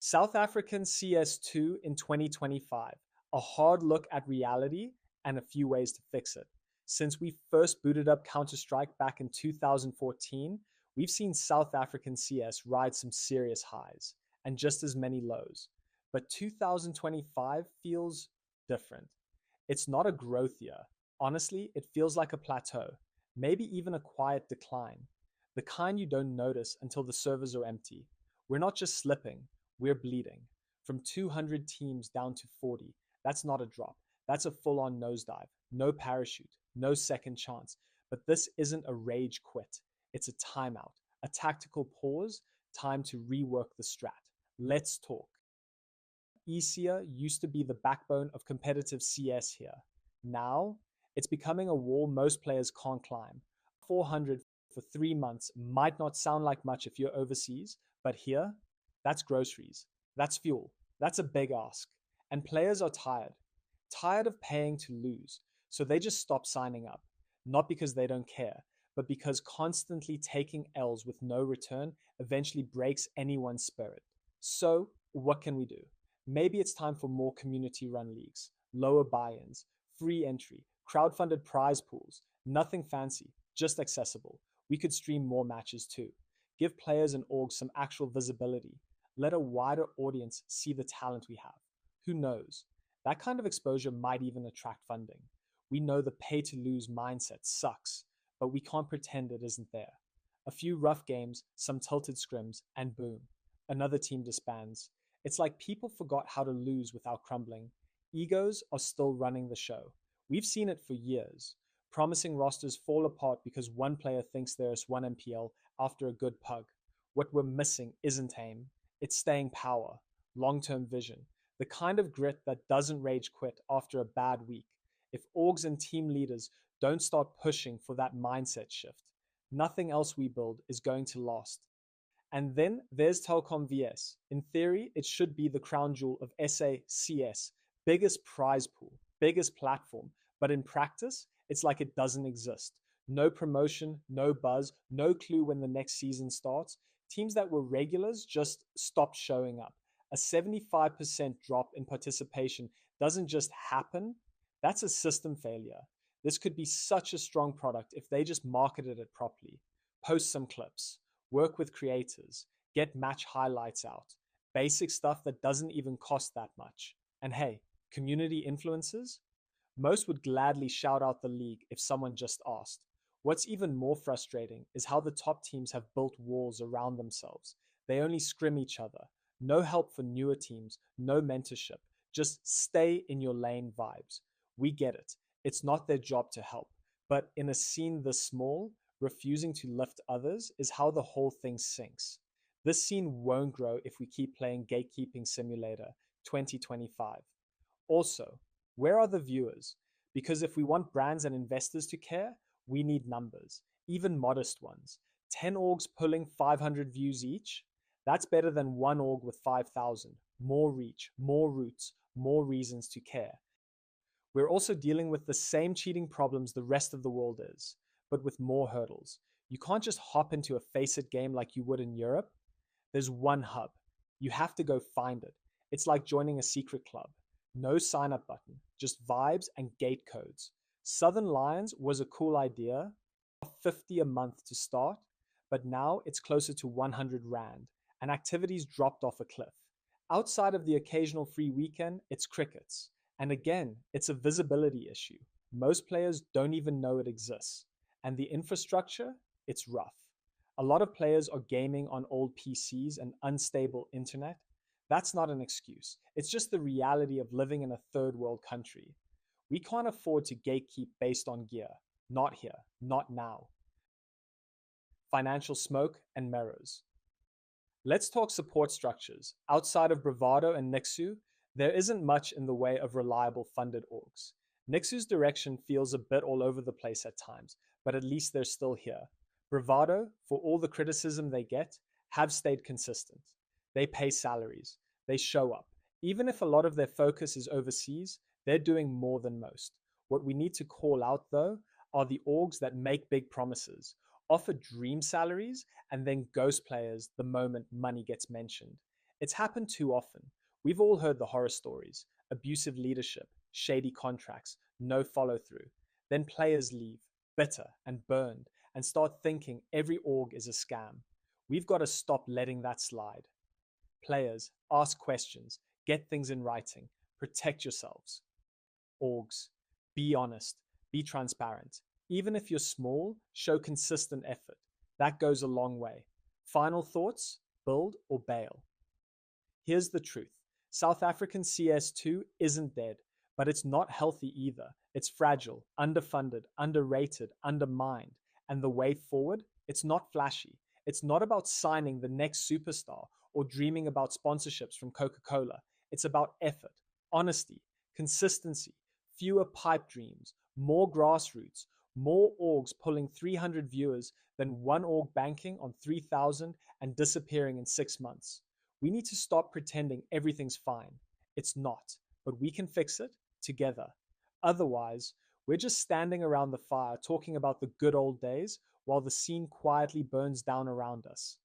South African CS2 in 2025, a hard look at reality and a few ways to fix it. Since we first booted up Counter-Strike back in 2014, we've seen South African CS ride some serious highs and just as many lows. But 2025 feels different. It's not a growth year. Honestly, it feels like a plateau, maybe even a quiet decline. The kind you don't notice until the servers are empty. We're not just slipping, we're bleeding. From 200 teams down to 40. That's not a drop. That's a full on nosedive. No parachute, no second chance. But this isn't a rage quit. It's a timeout, a tactical pause, time to rework the strat. Let's talk. Easier used to be the backbone of competitive CS here. Now, it's becoming a wall most players can't climb. 400 for 3 months might not sound like much if you're overseas, but here, that's groceries, that's fuel, that's a big ask. And players are tired, tired of paying to lose. So they just stop signing up, not because they don't care, but because constantly taking L's with no return eventually breaks anyone's spirit. So, what can we do? Maybe it's time for more community run leagues, lower buy ins, free entry, crowd-funded prize pools, nothing fancy, just accessible. We could stream more matches too. Give players and orgs some actual visibility. Let a wider audience see the talent we have. Who knows? That kind of exposure might even attract funding. We know the pay to lose mindset sucks, but we can't pretend it isn't there. A few rough games, some tilted scrims, and boom, another team disbands. It's like people forgot how to lose without crumbling. Egos are still running the show. We've seen it for years. Promising rosters fall apart because one player thinks they're S1 MPL after a good pug. What we're missing isn't aim, it's staying power, long term vision, the kind of grit that doesn't rage quit after a bad week. If orgs and team leaders don't start pushing for that mindset shift, nothing else we build is going to last. And then there's Telkom VS. In theory, it should be the crown jewel of SACS, biggest prize pool, biggest platform. But in practice, it's like it doesn't exist. No promotion, no buzz, no clue when the next season starts. Teams that were regulars just stopped showing up. A 75% drop in participation doesn't just happen, that's a system failure. This could be such a strong product if they just marketed it properly. Post some clips, work with creators, get match highlights out, basic stuff that doesn't even cost that much. And hey, community influencers? Most would gladly shout out the league if someone just asked. What's even more frustrating is how the top teams have built walls around themselves. They only scrim each other. No help for newer teams, no mentorship. Just stay in your lane vibes. We get it. It's not their job to help. But in a scene this small, refusing to lift others is how the whole thing sinks. This scene won't grow if we keep playing Gatekeeping Simulator 2025. Also, where are the viewers? Because if we want brands and investors to care, we need numbers, even modest ones. 10 orgs pulling 500 views each? That's better than one org with 5,000. More reach, more roots, more reasons to care. We're also dealing with the same cheating problems the rest of the world is, but with more hurdles. You can't just hop into a face it game like you would in Europe. There's one hub. You have to go find it. It's like joining a secret club. No sign up button, just vibes and gate codes. Southern Lions was a cool idea, 50 a month to start, but now it's closer to 100 Rand, and activities dropped off a cliff. Outside of the occasional free weekend, it's crickets. And again, it's a visibility issue. Most players don't even know it exists. And the infrastructure, it's rough. A lot of players are gaming on old PCs and unstable internet. That's not an excuse. It's just the reality of living in a third world country. We can't afford to gatekeep based on gear. Not here, not now. Financial smoke and mirrors. Let's talk support structures. Outside of Bravado and Nixu, there isn't much in the way of reliable funded orgs. Nixu's direction feels a bit all over the place at times, but at least they're still here. Bravado, for all the criticism they get, have stayed consistent. They pay salaries. They show up. Even if a lot of their focus is overseas, they're doing more than most. What we need to call out, though, are the orgs that make big promises, offer dream salaries, and then ghost players the moment money gets mentioned. It's happened too often. We've all heard the horror stories: abusive leadership, shady contracts, no follow through. Then players leave, bitter and burned, and start thinking every org is a scam. We've got to stop letting that slide. Players, ask questions, get things in writing, protect yourselves. Orgs, be honest, be transparent. Even if you're small, show consistent effort. That goes a long way. Final thoughts: build or bail. Here's the truth: South African CS2 isn't dead, but it's not healthy either. It's fragile, underfunded, underrated, undermined. And the way forward? It's not flashy. It's not about signing the next superstar or dreaming about sponsorships from Coca Cola. It's about effort, honesty, consistency, fewer pipe dreams, more grassroots, more orgs pulling 300 viewers than one org banking on 3,000 and disappearing in 6 months. We need to stop pretending everything's fine. It's not, but we can fix it together. Otherwise, we're just standing around the fire talking about the good old days while the scene quietly burns down around us.